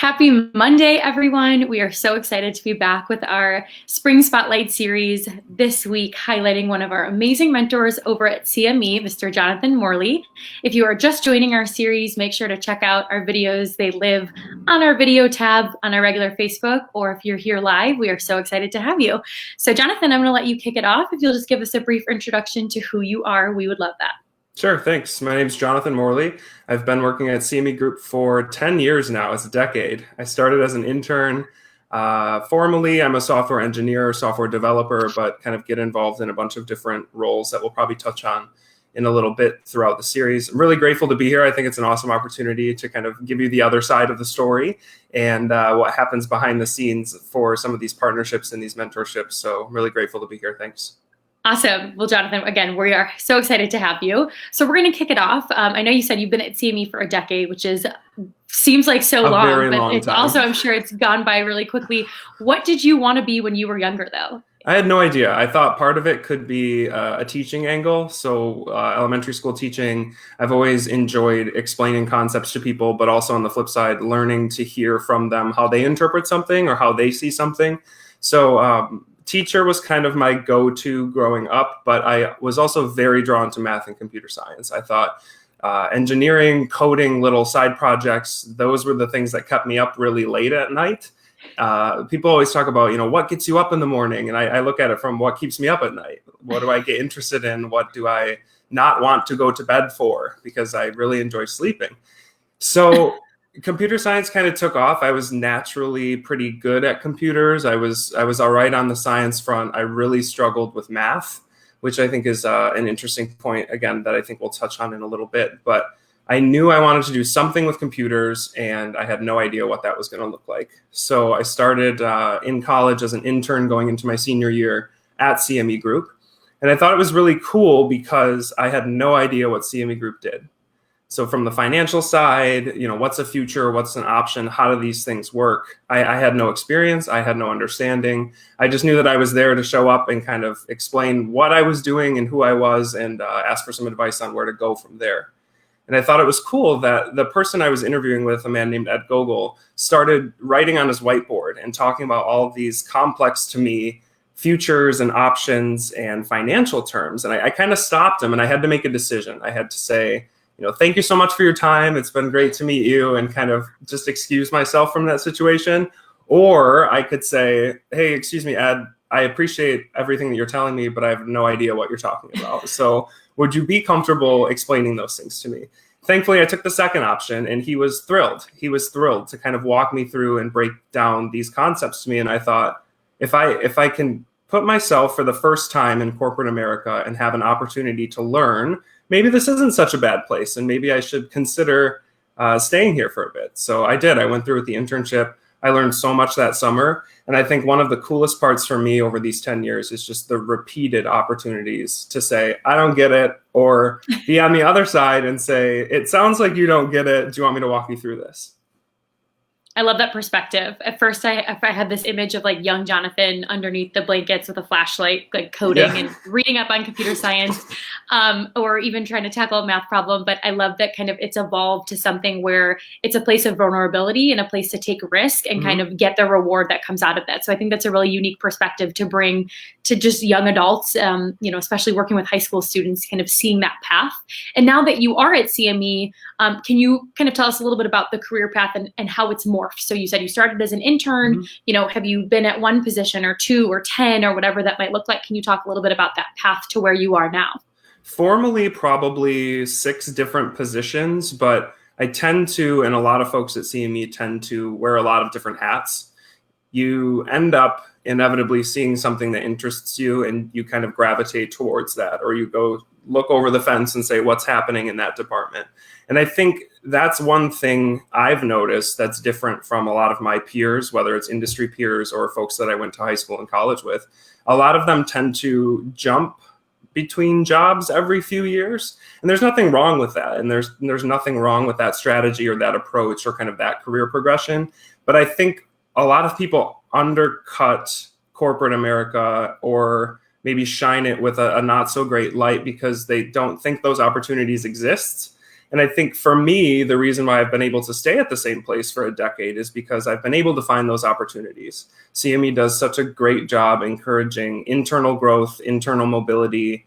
Happy Monday, everyone. We are so excited to be back with our Spring Spotlight series this week, highlighting one of our amazing mentors over at CME, Mr. Jonathan Morley. If you are just joining our series, make sure to check out our videos. They live on our video tab on our regular Facebook, or if you're here live, we are so excited to have you. So Jonathan, I'm going to let you kick it off. If you'll just give us a brief introduction to who you are, we would love that. Sure, thanks. My name's Jonathan Morley. I've been working at CME Group for 10 years now. It's a decade. I started as an intern. Formally, I'm a software engineer, software developer, but kind of get involved in a bunch of different roles that we'll probably touch on in a little bit throughout the series. I'm really grateful to be here. I think it's an awesome opportunity to kind of give you the other side of the story and what happens behind the scenes for some of these partnerships and these mentorships. So I'm really grateful to be here. Thanks. Awesome. Well, Jonathan, again, we are so excited to have you. So we're going to kick it off. I know you said you've been at CME for a decade, which seems like so long, very but long it's time. also, I'm sure it's gone by really quickly. What did you want to be when you were younger, though? I had no idea. I thought part of it could be a teaching angle. So elementary school teaching, I've always enjoyed explaining concepts to people, but also on the flip side, learning to hear from them how they interpret something or how they see something. So teacher was kind of my go-to growing up, but I was also very drawn to math and computer science. I thought engineering, coding, little side projects, those were the things that kept me up really late at night. People always talk about, what gets you up in the morning? And I look at it from what keeps me up at night. What do I get interested in? What do I not want to go to bed for? Because I really enjoy sleeping. So computer science kind of took off. I was naturally pretty good at computers. I was all right on the science front. I really struggled with math, which I think is an interesting point, again, that I think we'll touch on in a little bit. But I knew I wanted to do something with computers, and I had no idea what that was going to look like. So I started in college as an intern going into my senior year at CME Group. And I thought it was really cool because I had no idea what CME Group did. So from the financial side, what's a future? What's an option? How do these things work? I had no experience. I had no understanding. I just knew that I was there to show up and kind of explain what I was doing and who I was and ask for some advice on where to go from there. And I thought it was cool that the person I was interviewing with, a man named Ed Gogol, started writing on his whiteboard and talking about all of these complex to me futures and options and financial terms. And I kind of stopped him and I had to make a decision. I had to say, thank you so much for your time. It's been great to meet you, and kind of just excuse myself from that situation. Or I could say, hey, excuse me, Ed, I appreciate everything that you're telling me, but I have no idea what you're talking about. So would you be comfortable explaining those things to me? Thankfully, I took the second option, and he was thrilled. He was thrilled to kind of walk me through and break down these concepts to me. And I thought, if I can put myself for the first time in corporate America and have an opportunity to learn, maybe this isn't such a bad place, and maybe I should consider staying here for a bit. So I did. I went through with the internship. I learned so much that summer. And I think one of the coolest parts for me over these 10 years is just the repeated opportunities to say, I don't get it, or be on the other side and say, it sounds like you don't get it. Do you want me to walk you through this? I love that perspective. At first, I had this image of like young Jonathan underneath the blankets with a flashlight, like coding and reading up on computer science, or even trying to tackle a math problem. But I love that kind of it's evolved to something where it's a place of vulnerability and a place to take risk and kind of get the reward that comes out of that. So I think that's a really unique perspective to bring to just young adults, especially working with high school students, kind of seeing that path. And now that you are at CME, can you kind of tell us a little bit about the career path and how it's morphed? So you said you started as an intern, have you been at one position or two or 10 or whatever that might look like? Can you talk a little bit about that path to where you are now? Formally, probably 6 different positions, but I tend to, and a lot of folks at CME tend to wear a lot of different hats. You end up inevitably seeing something that interests you and you kind of gravitate towards that, or you go look over the fence and say, what's happening in that department? And I think that's one thing I've noticed that's different from a lot of my peers, whether it's industry peers or folks that I went to high school and college with. A lot of them tend to jump between jobs every few years. And there's nothing wrong with that. And there's nothing wrong with that strategy or that approach or kind of that career progression. But I think a lot of people undercut corporate America or maybe shine it with a not so great light because they don't think those opportunities exist. And I think for me, the reason why I've been able to stay at the same place for a decade is because I've been able to find those opportunities. CME does such a great job encouraging internal growth, internal mobility,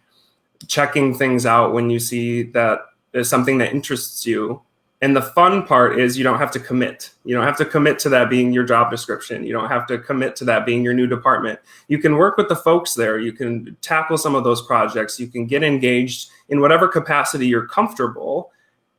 checking things out when you see that there's something that interests you. And the fun part is you don't have to commit. You don't have to commit to that being your job description. You don't have to commit to that being your new department. You can work with the folks there. You can tackle some of those projects. You can get engaged in whatever capacity you're comfortable.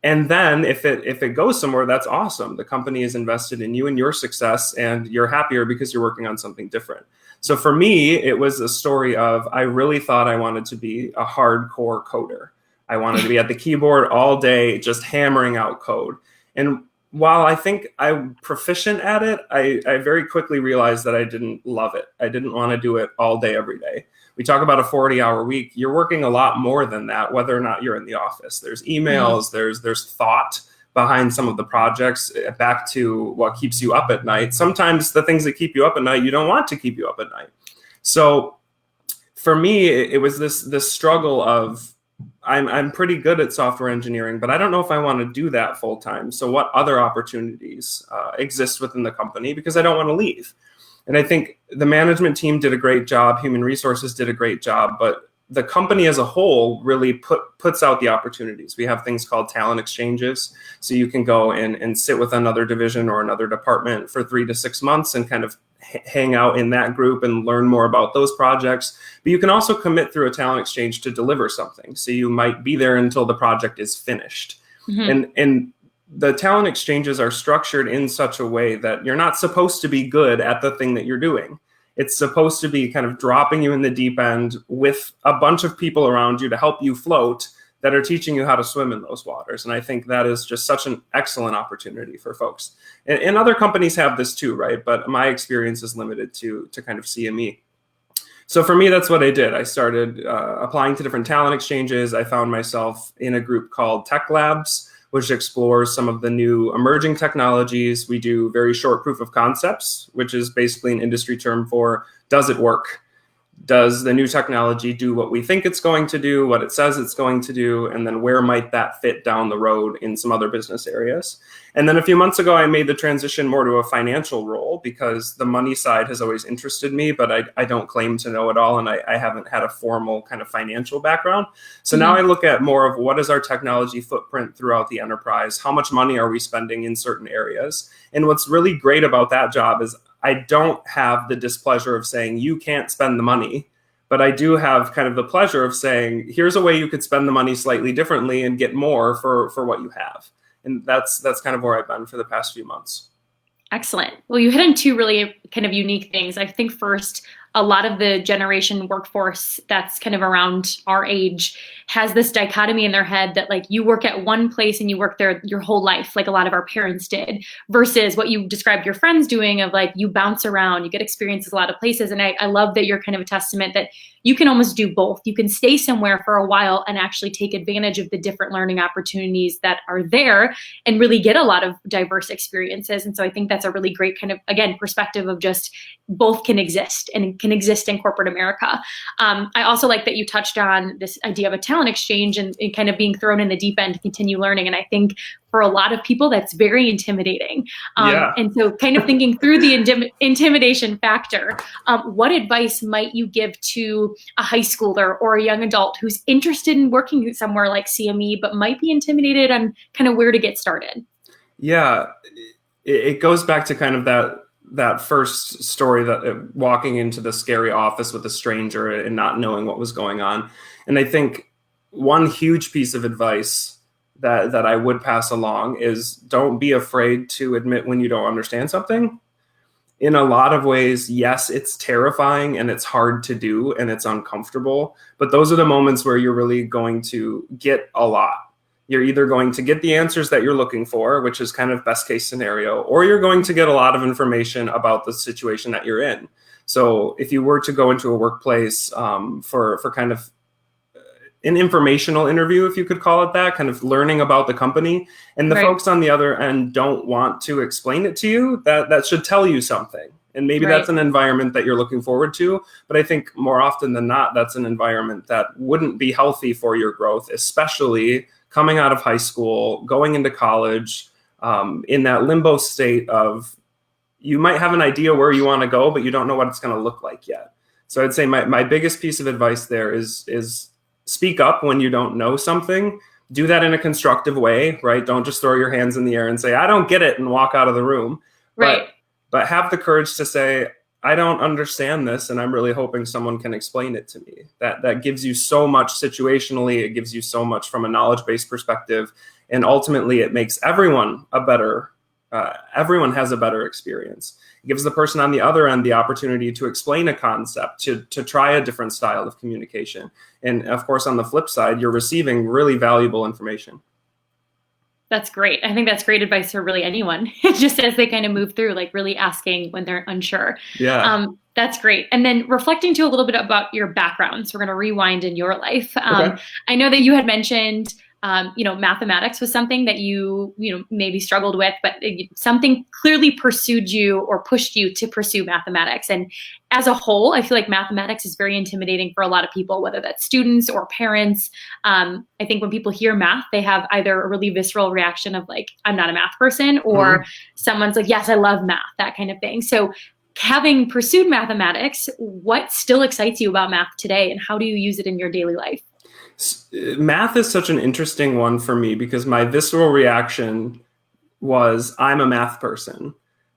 And then if it goes somewhere, that's awesome. The company is invested in you and your success, and you're happier because you're working on something different. So for me, it was a story of, I really thought I wanted to be a hardcore coder. I wanted to be at the keyboard all day, just hammering out code. And while I think I'm proficient at it, I very quickly realized that I didn't love it. I didn't want to do it all day, every day. We talk about a 40-hour week. You're working a lot more than that, whether or not you're in the office. There's emails, there's thought behind some of the projects, back to what keeps you up at night. Sometimes the things that keep you up at night, you don't want to keep you up at night. So for me, it was this struggle of, I'm pretty good at software engineering, but I don't know if I want to do that full time. So what other opportunities exist within the company, because I don't want to leave. And I think the management team did a great job. Human resources did a great job, but the company as a whole really puts out the opportunities. We have things called talent exchanges. So you can go and sit with another division or another department for 3 to 6 months and kind of hang out in that group and learn more about those projects. But you can also commit through a talent exchange to deliver something. So you might be there until the project is finished. And the talent exchanges are structured in such a way that you're not supposed to be good at the thing that you're doing. It's supposed to be kind of dropping you in the deep end with a bunch of people around you to help you float, that are teaching you how to swim in those waters. And I think that is just such an excellent opportunity for folks. And other companies have this too, right? But my experience is limited to kind of CME. So for me, that's what I did. I started applying to different talent exchanges. I found myself in a group called Tech Labs, which explores some of the new emerging technologies. We do very short proof of concepts, which is basically an industry term for, does it work? Does the new technology do what we think it's going to do, what it says it's going to do, and then where might that fit down the road in some other business areas? And then a few months ago, I made the transition more to a financial role, because the money side has always interested me, but I don't claim to know it all, and I haven't had a formal kind of financial background. So now I look at more of, what is our technology footprint throughout the enterprise? How much money are we spending in certain areas? And what's really great about that job is I don't have the displeasure of saying, you can't spend the money, but I do have kind of the pleasure of saying, here's a way you could spend the money slightly differently and get more for what you have. And that's kind of where I've been for the past few months. Excellent. Well, you hit on two really kind of unique things. I think first, a lot of the generation workforce that's kind of around our age has this dichotomy in their head that like you work at one place and you work there your whole life, like a lot of our parents did, versus what you described your friends doing of like you bounce around, you get experiences a lot of places. And I love that you're kind of a testament that you can almost do both. You can stay somewhere for a while and actually take advantage of the different learning opportunities that are there and really get a lot of diverse experiences. And so I think that's a really great kind of, again, perspective of just both can exist and can exist in corporate America. I also like that you touched on this idea of a talent exchange and kind of being thrown in the deep end to continue learning. And I think for a lot of people, that's very intimidating. And so kind of thinking through the intimidation factor, what advice might you give to a high schooler or a young adult who's interested in working somewhere like CME, but might be intimidated on kind of where to get started? Yeah, it goes back to kind of that first story, that walking into the scary office with a stranger and not knowing what was going on. And I think one huge piece of advice that I would pass along is, don't be afraid to admit when you don't understand something. In a lot of ways, yes, it's terrifying and it's hard to do and it's uncomfortable, but those are the moments where you're really going to get a lot. You're either going to get the answers that you're looking for, which is kind of best case scenario, or you're going to get a lot of information about the situation that you're in. So if you were to go into a workplace for kind of an informational interview, if you could call it that, kind of learning about the company, and the folks on the other end don't want to explain it to you, that should tell you something. And maybe that's an environment that you're looking forward to. But I think more often than not, that's an environment that wouldn't be healthy for your growth, especially coming out of high school, going into college, in that limbo state of you might have an idea where you want to go, but you don't know what it's going to look like yet. So I'd say my biggest piece of advice there is speak up when you don't know something. Do that in a constructive way, right? Don't just throw your hands in the air and say, I don't get it, and walk out of the room. Right. But have the courage to say, I don't understand this, and I'm really hoping someone can explain it to me. That gives you so much situationally. It gives you so much from a knowledge-based perspective. And ultimately, it makes everyone everyone has a better experience. It gives the person on the other end the opportunity to explain a concept, to try a different style of communication. And of course, on the flip side, you're receiving really valuable information. That's great. I think that's great advice for really anyone, just as they kind of move through, like really asking when they're unsure. Yeah. That's great. And then reflecting too a little bit about your background. So we're going to rewind in your life. Okay. I know that you had mentioned, mathematics was something that you maybe struggled with, but something clearly pursued you or pushed you to pursue mathematics. And as a whole, I feel like mathematics is very intimidating for a lot of people, whether that's students or parents. I think when people hear math, they have either a really visceral reaction of like, I'm not a math person, or someone's like, yes, I love math, that kind of thing. So having pursued mathematics, what still excites you about math today, and how do you use it in your daily life? Math is such an interesting one for me because my visceral reaction was, I'm a math person.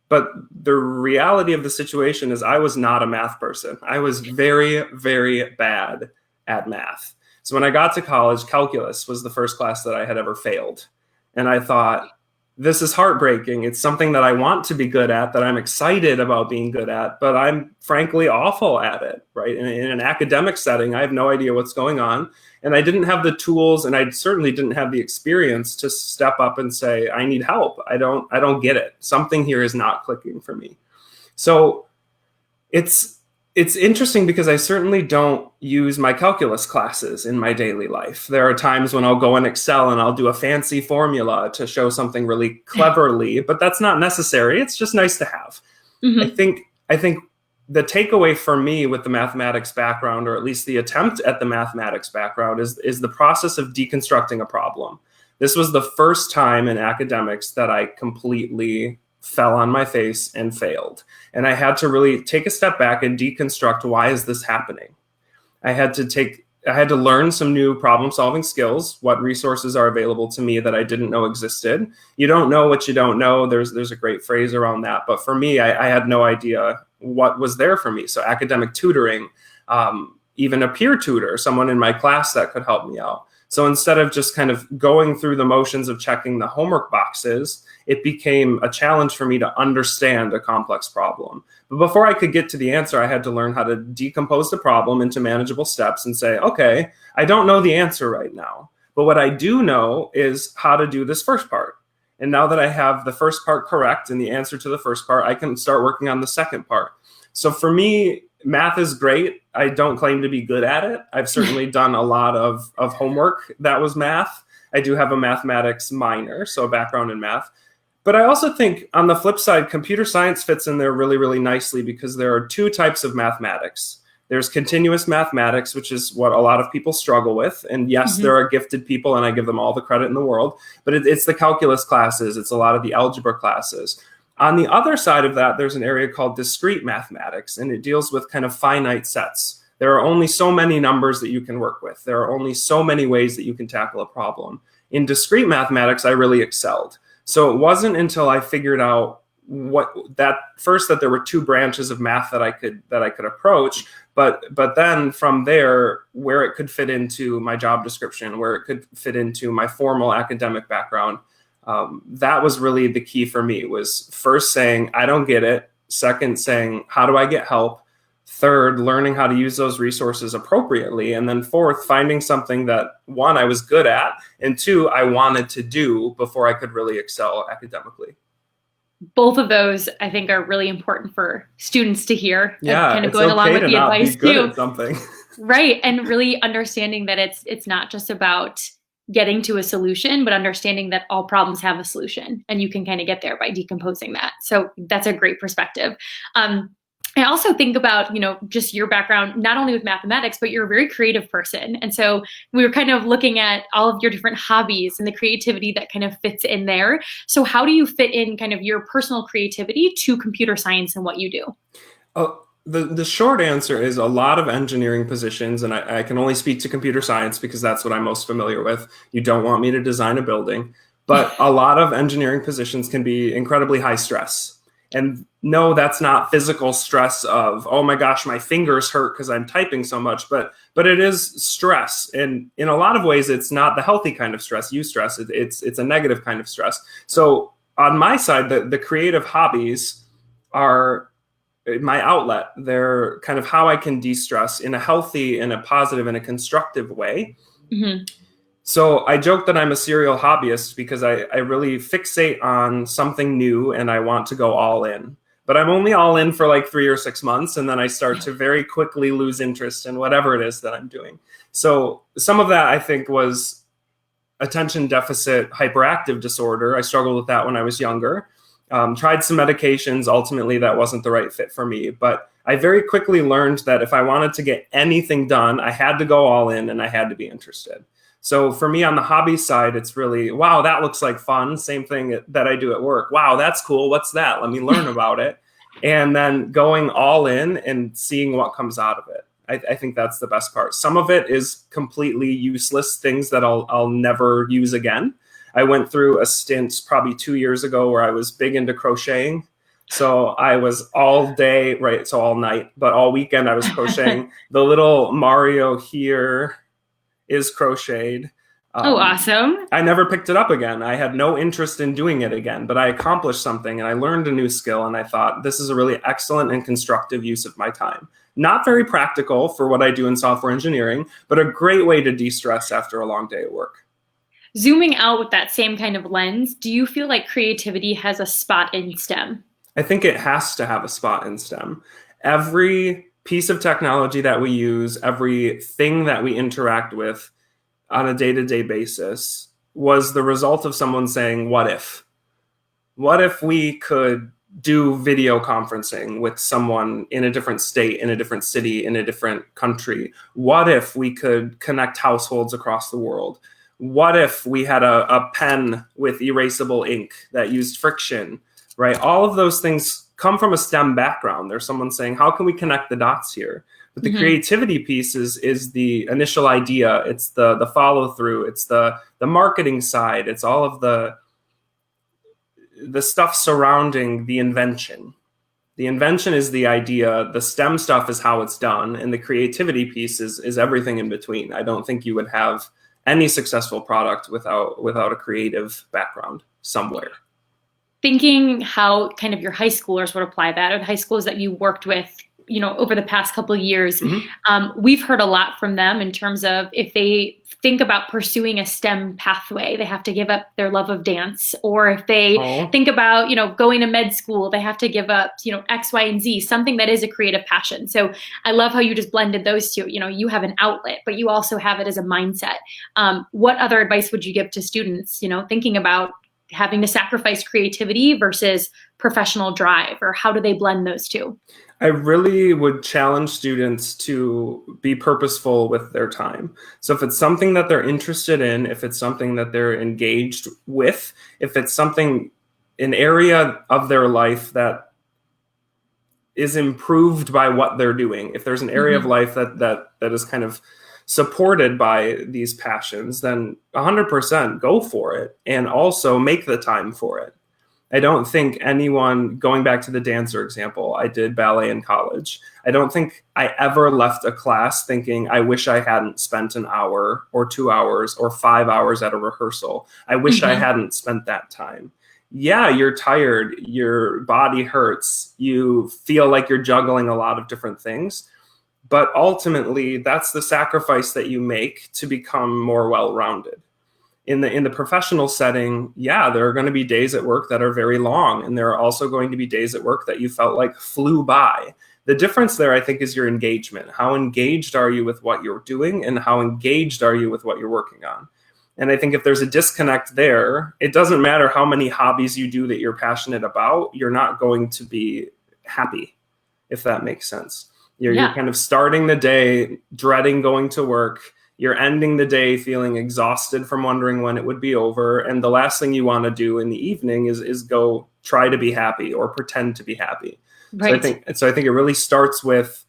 But the reality of the situation is I was not a math person. I was very, very bad at math. So when I got to college, calculus was the first class that I had ever failed. And I thought, this is heartbreaking. It's something that I want to be good at, that I'm excited about being good at, but I'm frankly awful at it, right? In an academic setting, I have no idea what's going on. And I didn't have the tools, and I certainly didn't have the experience to step up and say, I need help. I don't get it. Something here is not clicking for me. So it's interesting because I certainly don't use my calculus classes in my daily life. There are times when I'll go in Excel and I'll do a fancy formula to show something really cleverly, but that's not necessary. It's just nice to have. Mm-hmm. I think the takeaway for me with the mathematics background, or at least the attempt at the mathematics background, is the process of deconstructing a problem. This was the first time in academics that I completely fell on my face and failed. And I had to really take a step back and deconstruct, why is this happening? I had to learn some new problem solving skills, what resources are available to me that I didn't know existed. You don't know what you don't know. There's a great phrase around that. But for me, I had no idea what was there for me. So academic tutoring, even a peer tutor, someone in my class that could help me out. So instead of just kind of going through the motions of checking the homework boxes, it became a challenge for me to understand a complex problem. But before I could get to the answer, I had to learn how to decompose the problem into manageable steps and say, okay, I don't know the answer right now, but what I do know is how to do this first part. And now that I have the first part correct and the answer to the first part, I can start working on the second part. So for me, math is great. I don't claim to be good at it. I've certainly done a lot of homework that was math. I do have a mathematics minor, so a background in math. But I also think on the flip side, computer science fits in there really, really nicely because there are two types of mathematics. There's continuous mathematics, which is what a lot of people struggle with. And yes, there are gifted people, and I give them all the credit in the world. But it's the calculus classes. It's a lot of the algebra classes. On the other side of that, there's an area called discrete mathematics, and it deals with kind of finite sets. There are only so many numbers that you can work with. There are only so many ways that you can tackle a problem. In discrete mathematics, I really excelled. So it wasn't until I figured out that there were two branches of math that I could approach, but then from there, where it could fit into my job description, where it could fit into my formal academic background, that was really the key for me. Was first saying, I don't get it. Second, saying, how do I get help? Third, learning how to use those resources appropriately. And then fourth, finding something that, one, I was good at, and two, I wanted to do before I could really excel academically. Both of those, I think, are really important for students to hear. Yeah, kind of going along with the advice too. Something. Right. And really understanding that it's not just about getting to a solution, but understanding that all problems have a solution, and you can kind of get there by decomposing that. So that's a great perspective. I also think about, just your background, not only with mathematics, but you're a very creative person. And so we were kind of looking at all of your different hobbies and the creativity that kind of fits in there. So how do you fit in kind of your personal creativity to computer science and what you do? The short answer is a lot of engineering positions, and I can only speak to computer science because that's what I'm most familiar with. You don't want me to design a building, but a lot of engineering positions can be incredibly high stress. And no, that's not physical stress of, oh my gosh, my fingers hurt because I'm typing so much, but it is stress. And in a lot of ways, it's not the healthy kind of stress, eustress. It's a negative kind of stress. So on my side, the creative hobbies are my outlet. They're kind of how I can de-stress in a healthy and a positive and a constructive way. Hmm. So I joke that I'm a serial hobbyist because I really fixate on something new and I want to go all in. But I'm only all in for like 3 or 6 months, and then I start to very quickly lose interest in whatever it is that I'm doing. So some of that I think was attention deficit hyperactive disorder. I struggled with that when I was younger. Tried some medications. Ultimately, that wasn't the right fit for me. But I very quickly learned that if I wanted to get anything done, I had to go all in and I had to be interested. So for me on the hobby side, it's really, wow, that looks like fun. Same thing that I do at work. Wow, that's cool. What's that? Let me learn about it. And then going all in and seeing what comes out of it. I think that's the best part. Some of it is completely useless things that I'll never use again. I went through a stint probably 2 years ago where I was big into crocheting. So I was all day, right? So all night, but all weekend I was crocheting. The little Mario here is crocheted. Oh, awesome. I never picked it up again. I had no interest in doing it again, but I accomplished something and I learned a new skill. And I thought, this is a really excellent and constructive use of my time. Not very practical for what I do in software engineering, but a great way to de-stress after a long day at work. Zooming out with that same kind of lens, do you feel like creativity has a spot in STEM? I think it has to have a spot in STEM. Every piece of technology that we use, everything that we interact with on a day-to-day basis was the result of someone saying, what if? What if we could do video conferencing with someone in a different state, in a different city, in a different country? What if we could connect households across the world? What if we had a pen with erasable ink that used friction, right? All of those things come from a STEM background. There's someone saying, how can we connect the dots here? But the creativity piece is the initial idea. It's the follow through. It's the marketing side. It's all of the stuff surrounding the invention. The invention is the idea. The STEM stuff is how it's done, and the creativity piece is everything in between. I don't think you would have any successful product without a creative background somewhere. Thinking how kind of your high schoolers would apply that, or the high schools that you worked with, over the past couple of years, we've heard a lot from them in terms of if they think about pursuing a STEM pathway, they have to give up their love of dance. Or if they think about, going to med school, they have to give up, X, Y, and Z, something that is a creative passion. So I love how you just blended those two. You have an outlet, but you also have it as a mindset. What other advice would you give to students, thinking about having to sacrifice creativity versus professional drive, or how do they blend those two? I really would challenge students to be purposeful with their time. So if it's something that they're interested in, if it's something that they're engaged with, if it's an area of their life that is improved by what they're doing, if there's an area of life that is kind of supported by these passions, then 100% go for it, and also make the time for it. I don't think anyone, going back to the dancer example, I did ballet in college. I don't think I ever left a class thinking, I wish I hadn't spent an hour or 2 hours or 5 hours at a rehearsal. I wish I hadn't spent that time. Yeah, you're tired, your body hurts, you feel like you're juggling a lot of different things. But ultimately, that's the sacrifice that you make to become more well-rounded. In the professional setting, yeah, there are going to be days at work that are very long, and there are also going to be days at work that you felt like flew by. The difference there, I think, is your engagement. How engaged are you with what you're doing, and how engaged are you with what you're working on? And I think if there's a disconnect there, it doesn't matter how many hobbies you do that you're passionate about, you're not going to be happy. if that makes sense. You're Yeah. kind of starting the day dreading going to work. You're ending the day feeling exhausted from wondering when it would be over. And the last thing you want to do in the evening is go try to be happy or pretend to be happy. Right. So I think it really starts with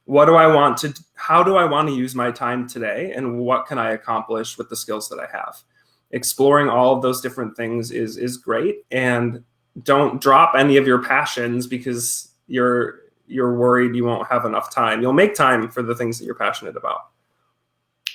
how do I want to use my time today, and what can I accomplish with the skills that I have? Exploring all of those different things is great, and don't drop any of your passions because you're worried you won't have enough time. You'll make time for the things that you're passionate about.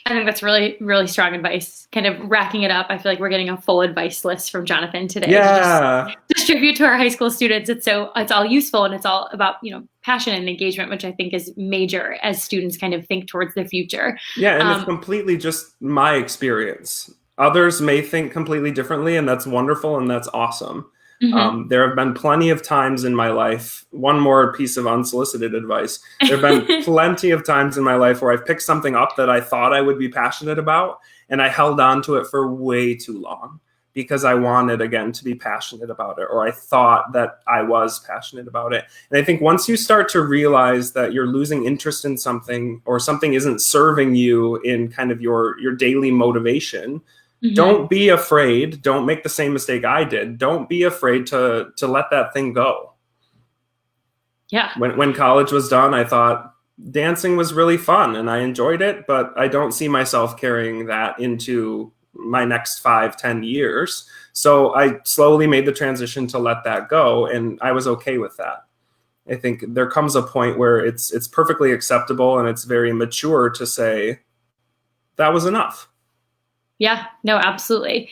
I think that's really, really strong advice. Kind of racking it up, I feel like we're getting a full advice list from Jonathan today. Yeah. To just distribute to our high school students. It's all useful, and it's all about, passion and engagement, which I think is major as students kind of think towards the future. Yeah, and it's completely just my experience. Others may think completely differently, and that's wonderful and that's awesome. Mm-hmm. There have been plenty of times in my life, one more piece of unsolicited advice. There have been plenty of times in my life where I've picked something up that I thought I would be passionate about, and I held on to it for way too long because I wanted, again, to be passionate about it, or I thought that I was passionate about it. And I think once you start to realize that you're losing interest in something, or something isn't serving you in kind of your daily motivation, Mm-hmm. don't be afraid. Don't make the same mistake I did. Don't be afraid to let that thing go. Yeah. When college was done, I thought dancing was really fun and I enjoyed it, but I don't see myself carrying that into my next 5-10 years. So I slowly made the transition to let that go, and I was okay with that. I think there comes a point where it's perfectly acceptable and it's very mature to say that was enough. Yeah, no, absolutely.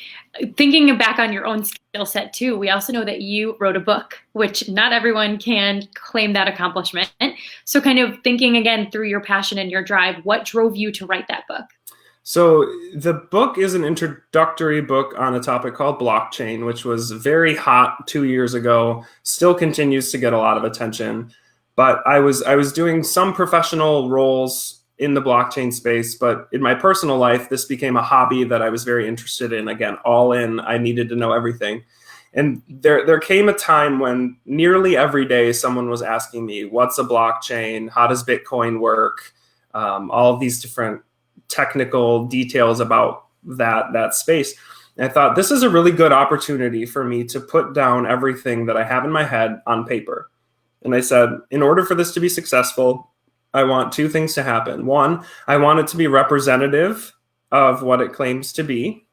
Thinking back on your own skill set too, we also know that you wrote a book, which not everyone can claim that accomplishment. So kind of thinking again through your passion and your drive, what drove you to write that book? So the book is an introductory book on a topic called blockchain, which was very hot 2 years ago, still continues to get a lot of attention. But I was doing some professional roles in the blockchain space, but in my personal life, this became a hobby that I was very interested in. Again, all in, I needed to know everything. And there came a time when nearly every day someone was asking me, what's a blockchain? How does Bitcoin work? All of these different technical details about that space. And I thought this is a really good opportunity for me to put down everything that I have in my head on paper. And I said, in order for this to be successful, I want two things to happen. One, I want it to be representative of what it claims to be,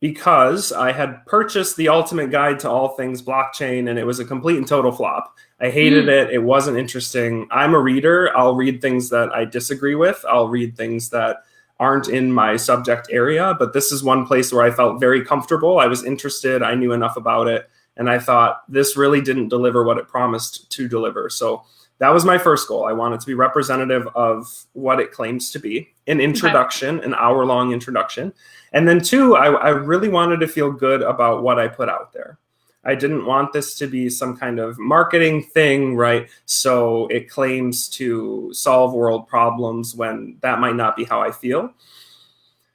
because I had purchased the ultimate guide to all things blockchain and it was a complete and total flop. I hated it. It wasn't interesting. I'm a reader. I'll read things that I disagree with. I'll read things that aren't in my subject area, but this is one place where I felt very comfortable. I was interested. I knew enough about it. And I thought this really didn't deliver what it promised to deliver. So that was my first goal. I wanted to be representative of what it claims to be. An introduction, an hour-long introduction. And then two, I really wanted to feel good about what I put out there. I didn't want this to be some kind of marketing thing, right? So it claims to solve world problems when that might not be how I feel.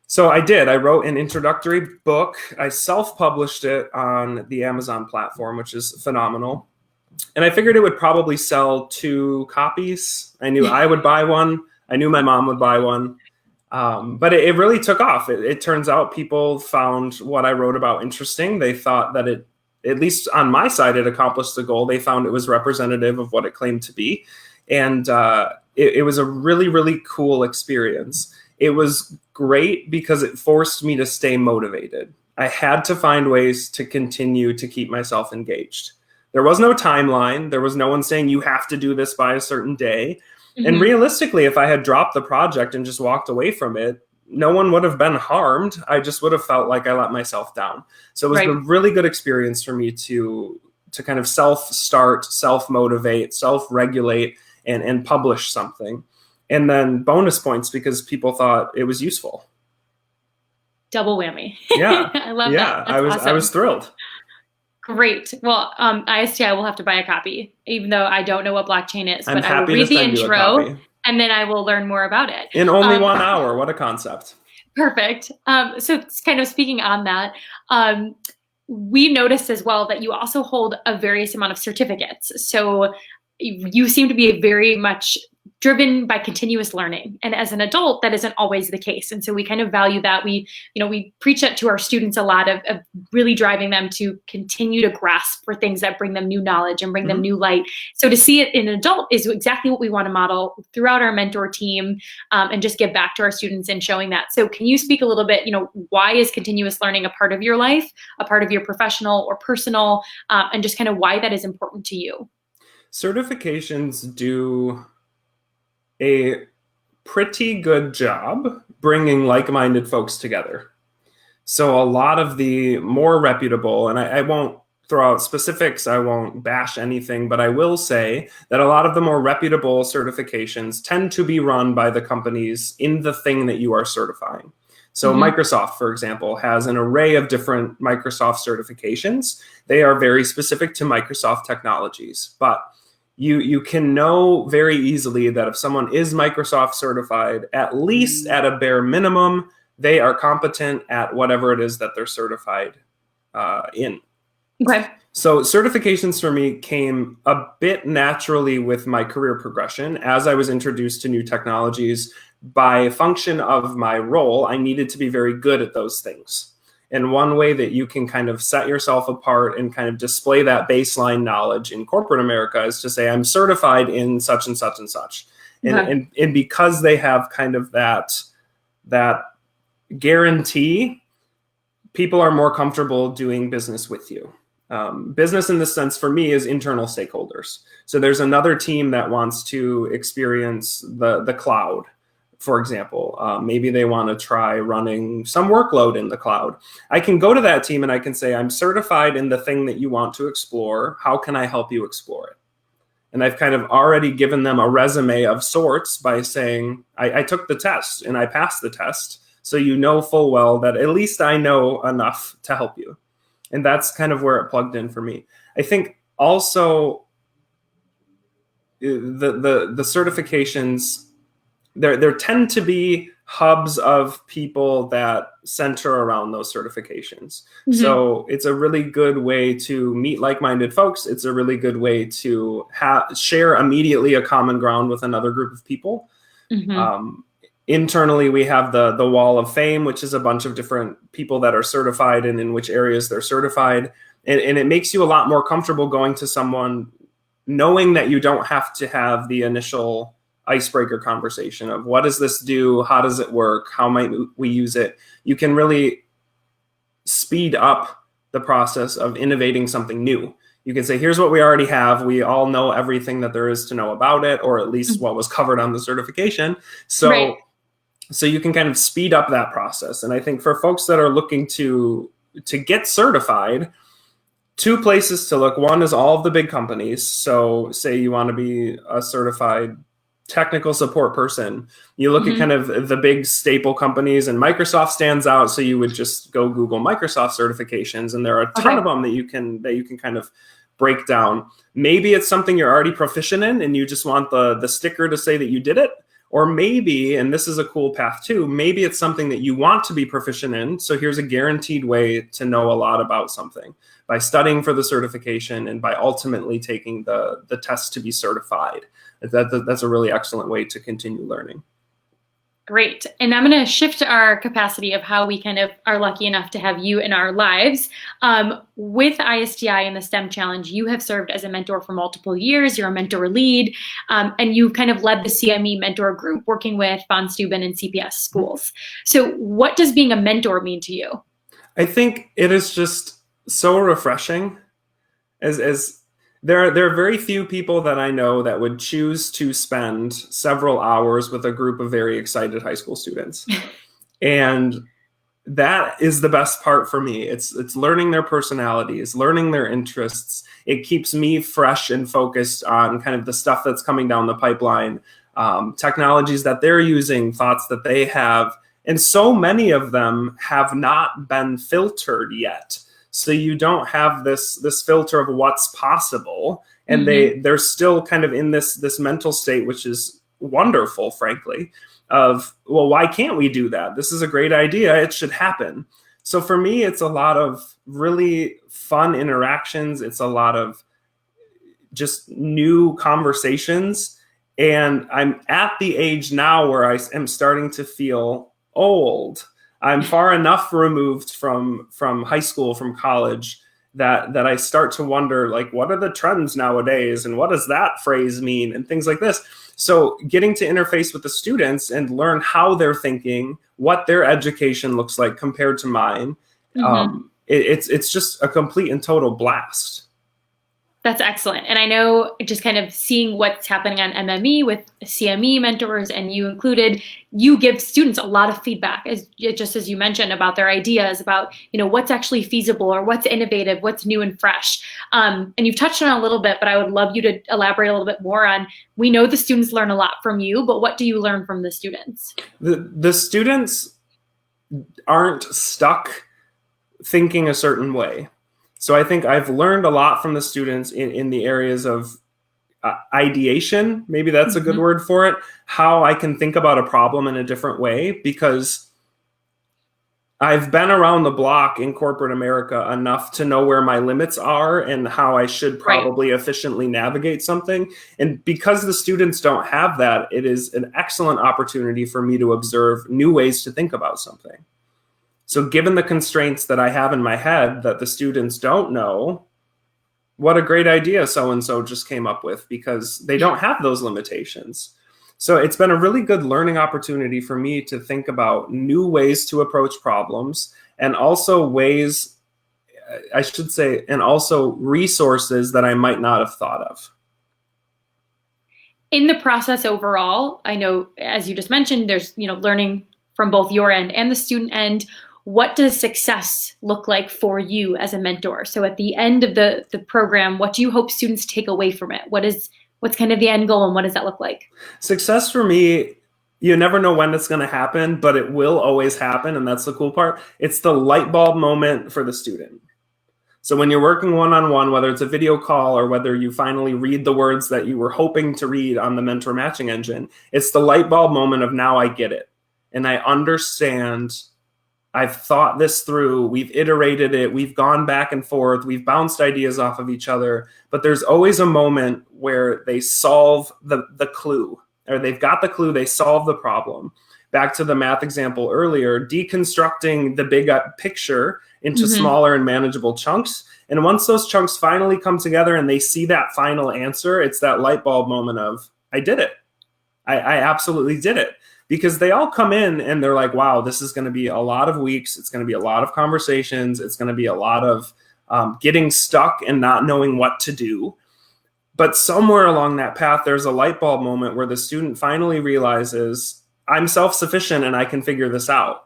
So I did. I wrote an introductory book. I self-published it on the Amazon platform, which is phenomenal. And I figured it would probably sell 2 copies. I knew I would buy one. I knew my mom would buy one. But it really took off. It turns out people found what I wrote about interesting. They thought that it, at least on my side, it accomplished the goal. They found it was representative of what it claimed to be. And it was a really, really cool experience. It was great because it forced me to stay motivated. I had to find ways to continue to keep myself engaged. There was no timeline. There was no one saying you have to do this by a certain day. Mm-hmm. And realistically, if I had dropped the project and just walked away from it, no one would have been harmed. I just would have felt like I let myself down. So it was a really good experience for me to kind of self-start, self-motivate, self-regulate, and publish something. And then bonus points because people thought it was useful. Double whammy. Yeah. I love that. I was thrilled. Great. Well, ISTI will have to buy a copy, even though I don't know what blockchain is, but I will read the intro and then I will learn more about it. In only 1 hour. What a concept. Perfect. So kind of speaking on that, we noticed as well that you also hold a various amount of certificates. So you seem to be very much driven by continuous learning. And as an adult, that isn't always the case. And so we kind of value that. We preach that to our students a lot of really driving them to continue to grasp for things that bring them new knowledge and bring them new light. So to see it in an adult is exactly what we want to model throughout our mentor team, and just give back to our students and showing that. So can you speak a little bit, why is continuous learning a part of your life, a part of your professional or personal, and just kind of why that is important to you? Certifications do a pretty good job bringing like-minded folks together. So a lot of the more reputable, and I won't throw out specifics, I won't bash anything, but I will say that a lot of the more reputable certifications tend to be run by the companies in the thing that you are certifying. So Microsoft, for example, has an array of different Microsoft certifications. They are very specific to Microsoft technologies, but you can know very easily that if someone is Microsoft certified, at least at a bare minimum, they are competent at whatever it is that they're certified in. Okay. So certifications for me came a bit naturally with my career progression. As I was introduced to new technologies, by function of my role, I needed to be very good at those things. And one way that you can kind of set yourself apart and kind of display that baseline knowledge in corporate America is to say, I'm certified in such and such and such. And, and because they have kind of that guarantee, people are more comfortable doing business with you. Business in this sense for me is internal stakeholders. So there's another team that wants to experience the cloud. For example, maybe they want to try running some workload in the cloud. I can go to that team and I can say, I'm certified in the thing that you want to explore. How can I help you explore it? And I've kind of already given them a resume of sorts by saying, I took the test and I passed the test. So you know full well that at least I know enough to help you. And that's kind of where it plugged in for me. I think also the certifications, there tend to be hubs of people that center around those certifications. So it's a really good way to meet like-minded folks. It's a really good way to share immediately a common ground with another group of people. Internally, we have the Wall of Fame, which is a bunch of different people that are certified and in which areas they're certified. And it makes you a lot more comfortable going to someone knowing that you don't have to have the initial icebreaker conversation of what does this do? How does it work? How might we use it? You can really speed up the process of innovating something new. You can say, here's what we already have. We all know everything that there is to know about it, or at least what was covered on the certification. So, so you can kind of speed up that process. And I think for folks that are looking to get certified, two places to look. One is all of the big companies. So say you want to be a certified technical support person, you look at kind of the big staple companies, and Microsoft stands out. So you would just go Google Microsoft certifications, and there are a ton of them that you can kind of break down. Maybe it's something you're already proficient in and you just want the sticker to say that you did it. Or maybe, and this is a cool path too, maybe it's something that you want to be proficient in. So here's a guaranteed way to know a lot about something by studying for the certification and by ultimately taking the test to be certified. That's a really excellent way to continue learning. Great. And I'm going to shift our capacity of how we kind of are lucky enough to have you in our lives. With ISTI and the STEM Challenge, you have served as a mentor for multiple years. You're a mentor lead, and you kind of led the CME mentor group working with Von Steuben and CPS schools. So what does being a mentor mean to you? I think it is just so refreshing. As there are very few people that I know that would choose to spend several hours with a group of very excited high school students. And that is the best part for me. It's learning their personalities, learning their interests. It keeps me fresh and focused on kind of the stuff that's coming down the pipeline, technologies that they're using, thoughts that they have. And so many of them have not been filtered yet. So you don't have this filter of what's possible, and they're still kind of in this mental state, which is wonderful, frankly, of, well, why can't we do that? This is a great idea. It should happen. So for me, it's a lot of really fun interactions. It's a lot of just new conversations. And I'm at the age now where I am starting to feel old. I'm far enough removed from high school, from college, that I start to wonder, like, what are the trends nowadays, and what does that phrase mean, and things like this. So getting to interface with the students and learn how they're thinking, what their education looks like compared to mine, it's just a complete and total blast. That's excellent. And I know, just kind of seeing what's happening on MME with CME mentors, and you included, you give students a lot of feedback, just as you mentioned, about their ideas, about, what's actually feasible, or what's innovative, what's new and fresh. And you've touched on it a little bit, but I would love you to elaborate a little bit more on, we know the students learn a lot from you, but what do you learn from the students? The students aren't stuck thinking a certain way. So I think I've learned a lot from the students in the areas of ideation. Maybe that's a good word for it. How I can think about a problem in a different way, because I've been around the block in corporate America enough to know where my limits are and how I should probably efficiently navigate something. And because the students don't have that, it is an excellent opportunity for me to observe new ways to think about something. So given the constraints that I have in my head that the students don't know, what a great idea so-and-so just came up with, because they don't have those limitations. So it's been a really good learning opportunity for me to think about new ways to approach problems, and also ways, I should say, and also resources that I might not have thought of. In the process overall, I know, as you just mentioned, there's, learning from both your end and the student end. What does success look like for you as a mentor? So at the end of the program, what do you hope students take away from it? What's kind of the end goal, and what does that look like? Success for me, you never know when it's going to happen, but it will always happen. And that's the cool part. It's the light bulb moment for the student. So when you're working one-on-one, whether it's a video call or whether you finally read the words that you were hoping to read on the mentor matching engine, it's the light bulb moment of, now I get it. And I understand. I've thought this through, we've iterated it, we've gone back and forth, we've bounced ideas off of each other, but there's always a moment where they solve the clue, or they've got the clue, they solve the problem. Back to the math example earlier, deconstructing the big picture into smaller and manageable chunks. And once those chunks finally come together and they see that final answer, it's that light bulb moment of, I did it. I absolutely did it. Because they all come in and they're like, wow, this is going to be a lot of weeks. It's going to be a lot of conversations. It's going to be a lot of getting stuck and not knowing what to do. But somewhere along that path, there's a light bulb moment where the student finally realizes, I'm self-sufficient and I can figure this out.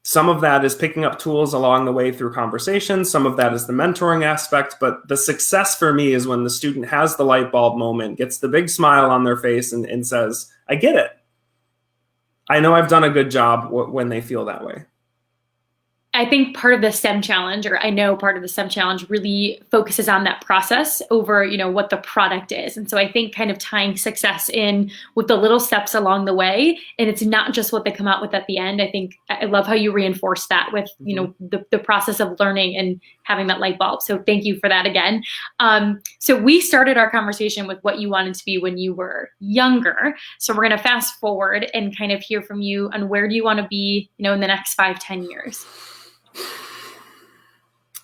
Some of that is picking up tools along the way through conversations. Some of that is the mentoring aspect. But the success for me is when the student has the light bulb moment, gets the big smile on their face, and says, I get it. I know I've done a good job when they feel that way. I think part of the STEM challenge, or I know part of the STEM challenge, really focuses on that process over, what the product is. And so I think kind of tying success in with the little steps along the way, and it's not just what they come out with at the end. I think I love how you reinforce that with, the process of learning and having that light bulb. So thank you for that again. So we started our conversation with what you wanted to be when you were younger. So we're going to fast forward and kind of hear from you on where do you want to be, in the next 5-10 years.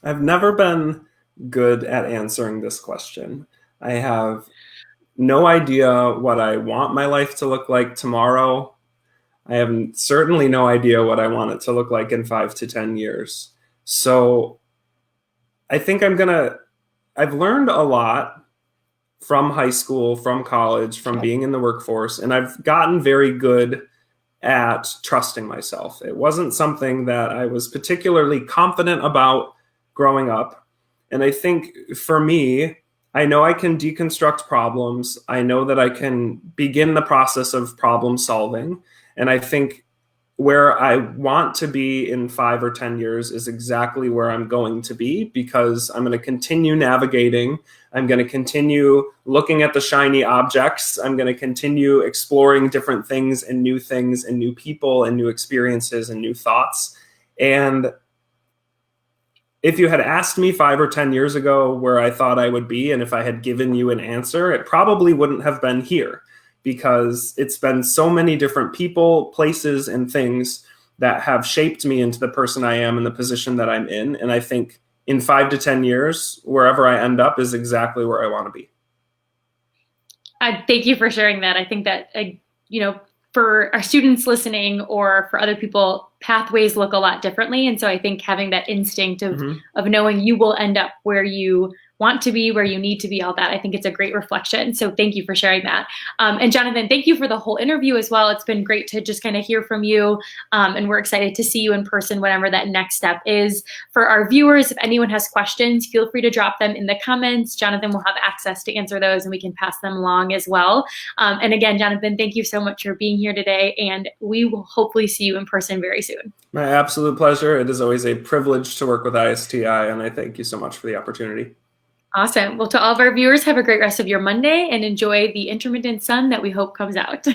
I've never been good at answering this question. I have no idea what I want my life to look like tomorrow. I have certainly no idea what I want it to look like in 5 to 10 years. So I think I've learned a lot from high school, from college, from being in the workforce, and I've gotten very good at trusting myself. It wasn't something that I was particularly confident about growing up. And I think for me, I know I can deconstruct problems. I know that I can begin the process of problem solving. And I think where I want to be in 5 or 10 years is exactly where I'm going to be, because I'm going to continue navigating. I'm going to continue looking at the shiny objects. I'm going to continue exploring different things and new people and new experiences and new thoughts. And if you had asked me 5 or 10 years ago where I thought I would be, and if I had given you an answer, it probably wouldn't have been here, because it's been so many different people, places, and things that have shaped me into the person I am and the position that I'm in. And I think in 5 to 10 years, wherever I end up is exactly where I want to be. Thank you for sharing that. I think that, for our students listening or for other people, pathways look a lot differently. And so I think having that instinct of knowing you will end up where you want to be, where you need to be, all that, I think it's a great reflection. So thank you for sharing that. And Jonathan, thank you for the whole interview as well. It's been great to just kind of hear from you. And we're excited to see you in person, whatever that next step is. For our viewers, if anyone has questions, feel free to drop them in the comments. Jonathan will have access to answer those and we can pass them along as well. And again, Jonathan, thank you so much for being here today. And we will hopefully see you in person very soon. My absolute pleasure. It is always a privilege to work with ISTI, and I thank you so much for the opportunity. Awesome. Well, to all of our viewers, have a great rest of your Monday and enjoy the intermittent sun that we hope comes out.